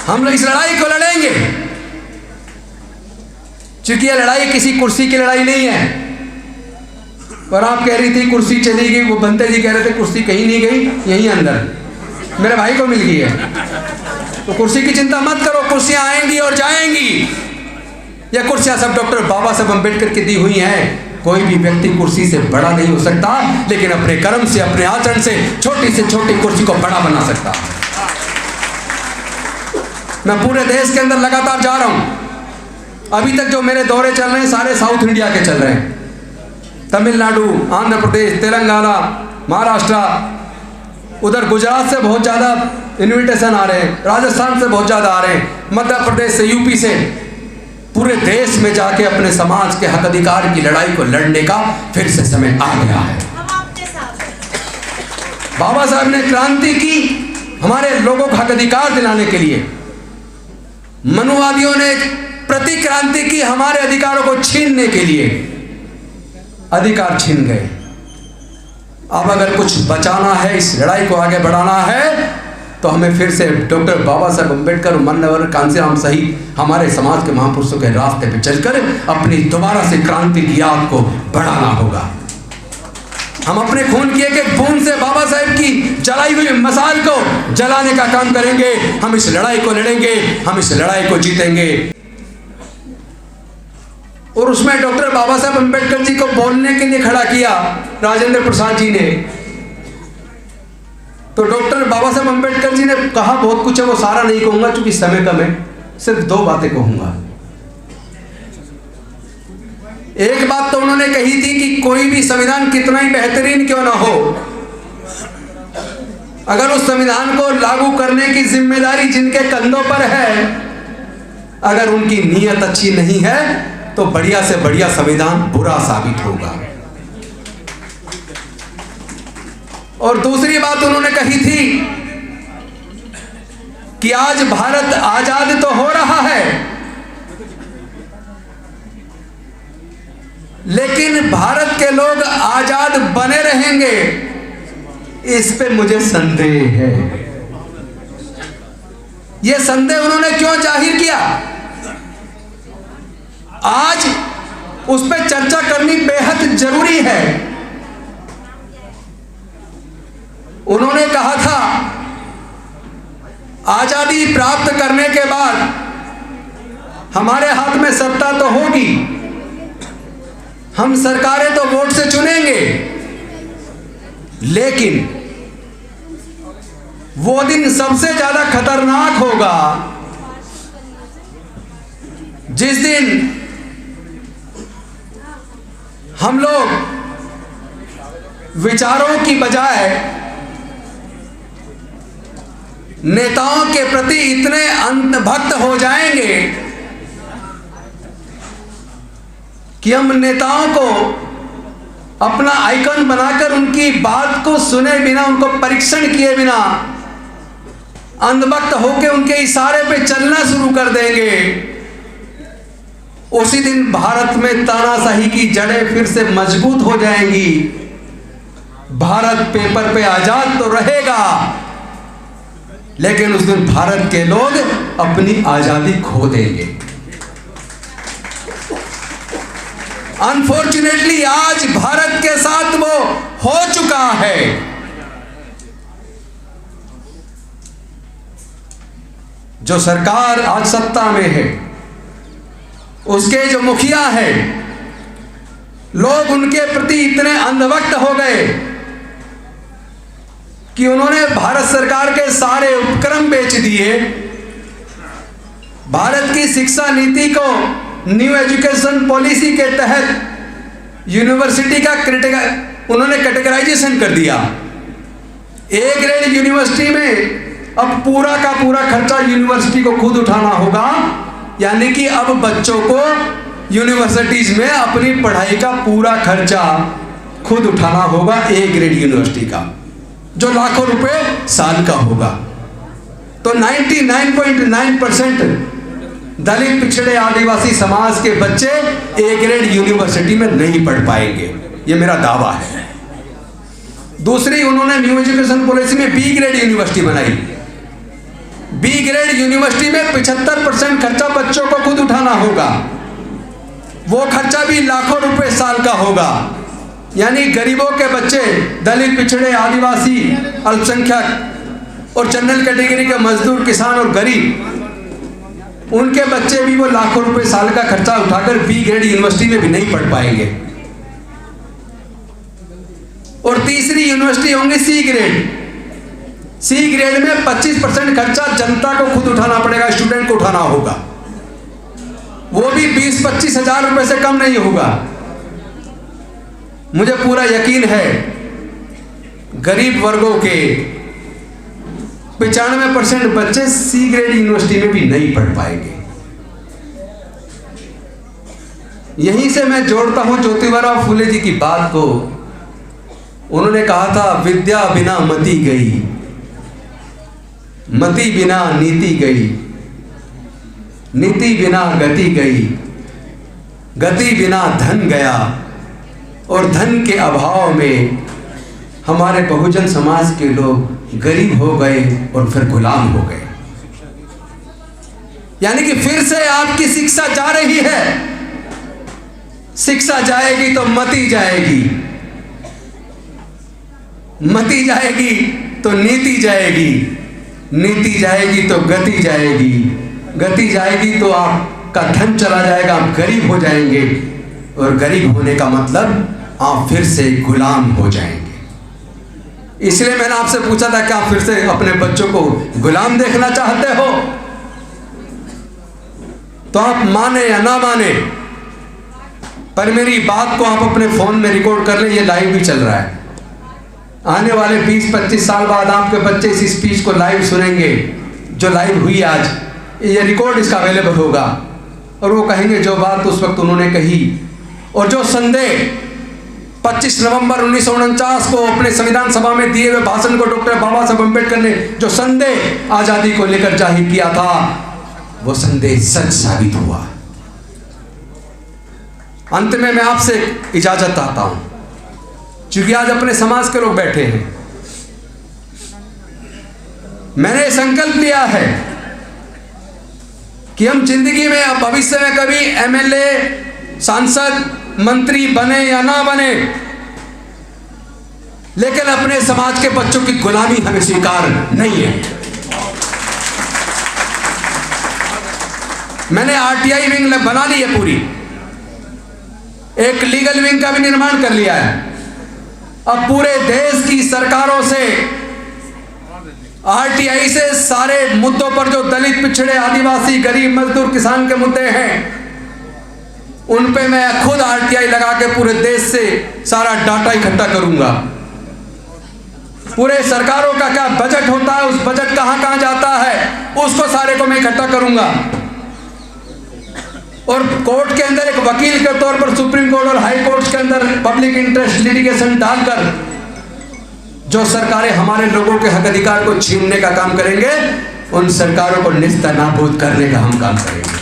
हम लोग इस लड़ाई को लड़ेंगे, क्योंकि यह लड़ाई किसी कुर्सी की लड़ाई नहीं है। और आप कह रही थी कुर्सी चली गई, वो बंते जी कह रहे थे कुर्सी कहीं नहीं गई, यहीं अंदर मेरे भाई को मिल गई है। तो कुर्सी की चिंता मत करो, कुर्सियां आएंगी और जाएंगी। यह कुर्सियां सब डॉक्टर बाबा साहब अम्बेडकर की दी हुई हैं। कोई भी व्यक्ति कुर्सी से बड़ा नहीं हो सकता, लेकिन अपने कर्म से, अपने आचरण से छोटी कुर्सी को बड़ा बना सकता। मैं पूरे देश के अंदर लगातार जा रहा हूं। अभी तक जो मेरे दौरे चल रहे हैं सारे साउथ इंडिया के चल रहे हैं। तमिलनाडु, आंध्र प्रदेश, तेलंगाना, महाराष्ट्र, उधर गुजरात से बहुत ज़्यादा इन्विटेशन आ रहे हैं, राजस्थान से बहुत ज़्यादा आ रहे हैं, मध्य प्रदेश से, यूपी से। पूरे देश में जाके अपने समाज के हक अधिकार की लड़ाई को लड़ने का फिर से समय आ गया है। बाबा साहब ने क्रांति की हमारे लोगों को हक अधिकार दिलाने के लिए। मनुवादियों ने प्रति क्रांति की हमारे अधिकारों को छीनने के लिए। अधिकार छीन गए। अब अगर कुछ बचाना है, इस लड़ाई को आगे बढ़ाना है, तो हमें फिर से डॉक्टर बाबा साहब अम्बेडकर, मान्यवर कांसीराम सहित हमारे समाज के महापुरुषों के रास्ते पे चलकर अपनी दोबारा से क्रांति की आग को बढ़ाना होगा। हम अपने खून की एक एक बूंद से बाबा साहब की जलाई हुई मसाल को जलाने का काम करेंगे। हम इस लड़ाई को लड़ेंगे, हम इस लड़ाई को जीतेंगे। और उसमें डॉक्टर बाबा साहब अम्बेडकर जी को बोलने के लिए खड़ा किया राजेंद्र प्रसाद जी ने। तो डॉक्टर बाबा साहब अम्बेडकर जी ने कहा बहुत कुछ है, वो सारा नहीं कहूंगा क्योंकि समय कम है, सिर्फ 2 बातें कहूंगा। एक बात तो उन्होंने कही थी कि कोई भी संविधान कितना ही बेहतरीन क्यों ना हो, अगर उस संविधान को लागू करने की जिम्मेदारी जिनके कंधों पर है, अगर उनकी नीयत अच्छी नहीं है तो बढ़िया से बढ़िया संविधान बुरा साबित होगा। और दूसरी बात उन्होंने कही थी कि आज भारत आजाद तो हो रहा है, लेकिन भारत के लोग आजाद बने रहेंगे, इस पे मुझे संदेह है। यह संदेह उन्होंने क्यों जाहिर किया? आज उस पर चर्चा करनी बेहद जरूरी है। उन्होंने कहा था आजादी प्राप्त करने के बाद हमारे हाथ में सत्ता तो होगी, हम सरकारें तो वोट से चुनेंगे, लेकिन वो दिन सबसे ज्यादा खतरनाक होगा जिस दिन हम लोग विचारों की बजाय नेताओं के प्रति इतने अंधभक्त हो जाएंगे कि हम नेताओं को अपना आइकन बनाकर उनकी बात को सुने बिना, उनको परीक्षण किए बिना अंधभक्त होकर उनके इशारे पे चलना शुरू कर देंगे। उसी दिन भारत में तानाशाही की जड़ें फिर से मजबूत हो जाएंगी। भारत पेपर पे आजाद तो रहेगा, लेकिन उस दिन भारत के लोग अपनी आजादी खो देंगे। अनफॉर्चुनेटली आज भारत के साथ वो हो चुका है। जो सरकार आज सत्ता में है, उसके जो मुखिया हैं, लोग उनके प्रति इतने अंधभक्त हो गए कि उन्होंने भारत सरकार के सारे उपक्रम बेच दिए। भारत की शिक्षा नीति को न्यू एजुकेशन पॉलिसी के तहत यूनिवर्सिटी का उन्होंने कैटेगराइजेशन कर दिया। ए ग्रेड यूनिवर्सिटी में अब पूरा का पूरा खर्चा यूनिवर्सिटी को खुद उठाना होगा, यानी कि अब बच्चों को यूनिवर्सिटीज में अपनी पढ़ाई का पूरा खर्चा खुद उठाना होगा। ए ग्रेड यूनिवर्सिटी का जो लाखों रुपए साल का होगा। तो 99.9% दलित, पिछड़े, आदिवासी समाज के बच्चे ए ग्रेड यूनिवर्सिटी में नहीं पढ़ पाएंगे, ये मेरा दावा है। दूसरी, उन्होंने न्यू एजुकेशन पॉलिसी में बी ग्रेड यूनिवर्सिटी बनाई। बी ग्रेड यूनिवर्सिटी में 75% खर्चा बच्चों को खुद उठाना होगा। वो खर्चा भी लाखों रुपए साल का होगा। यानी गरीबों के बच्चे, दलित, पिछड़े, आदिवासी, अल्पसंख्यक और जनरल कैटेगरी के मजदूर, किसान और गरीब, उनके बच्चे भी वो लाखों रुपए साल का खर्चा उठाकर बी ग्रेड यूनिवर्सिटी में भी नहीं पढ़ पाएंगे। और तीसरी यूनिवर्सिटी होंगी सी ग्रेड। सी ग्रेड में 25% खर्चा जनता को खुद उठाना पड़ेगा, स्टूडेंट को उठाना होगा। वो भी 20-25 हजार रुपए से कम नहीं होगा। मुझे पूरा यकीन है गरीब वर्गों के 95% बच्चे सी ग्रेड यूनिवर्सिटी में भी नहीं पढ़ पाएंगे। यहीं से मैं जोड़ता हूं ज्योतिबा फूले जी की बात को। उन्होंने कहा था, विद्या बिना मति गई, मति बिना नीति गई, नीति बिना गति गई, गति बिना धन गया, और धन के अभाव में हमारे बहुजन समाज के लोग गरीब हो गए और फिर गुलाम हो गए। यानी कि फिर से आपकी शिक्षा जा रही है। शिक्षा जाएगी तो मति जाएगी, मति जाएगी तो नीति जाएगी, नीति जाएगी तो गति जाएगी, गति जाएगी तो आपका धन चला जाएगा, आप गरीब हो जाएंगे, और गरीब होने का मतलब आप फिर से गुलाम हो जाएंगे। इसलिए मैंने आपसे पूछा था कि आप फिर से अपने बच्चों को गुलाम देखना चाहते हो? तो आप माने या ना माने, पर मेरी बात को आप अपने फोन में रिकॉर्ड कर लें। ये लाइव भी चल रहा है। आने वाले 20-25 साल बाद आपके बच्चे इस स्पीच को लाइव सुनेंगे, जो लाइव हुई आज। ये रिकॉर्ड इसका अवेलेबल होगा, और वो कहेंगे जो बात उस वक्त उन्होंने कही, और जो संदेह 25 नवंबर 1949 को अपने संविधान सभा में दिए हुए भाषण को डॉक्टर बाबा साहब अम्बेडकर ने जो संदेह आजादी को लेकर जाहिर किया था, वो संदेह सच साबित हुआ। अंत में मैं आपसे इजाजत चाहता हूं, क्योंकि आज अपने समाज के लोग बैठे हैं। मैंने संकल्प लिया है कि हम जिंदगी में, अब भविष्य में कभी एमएलए, सांसद, मंत्री बने या ना बने, लेकिन अपने समाज के बच्चों की गुलामी हमें स्वीकार नहीं है। मैंने आरटीआई विंग बना ली है, पूरी एक लीगल विंग का भी निर्माण कर लिया है। अब पूरे देश की सरकारों से, आरटीआई से सारे मुद्दों पर, जो दलित, पिछड़े, आदिवासी, गरीब, मजदूर, किसान के मुद्दे हैं, उन पे मैं खुद आरटीआई लगा के पूरे देश से सारा डाटा इकट्ठा करूंगा। पूरे सरकारों का क्या बजट होता है, उस बजट कहां कहां जाता है, उसको सारे को मैं इकट्ठा करूंगा। और कोर्ट के अंदर एक वकील के तौर पर सुप्रीम कोर्ट और हाई कोर्ट के अंदर पब्लिक इंटरेस्ट लिटिगेशन डालकर जो सरकारें हमारे लोगों के हक अधिकार को छीनने का काम करेंगे, उन सरकारों को निस्तानाबूद करने का हम काम करेंगे।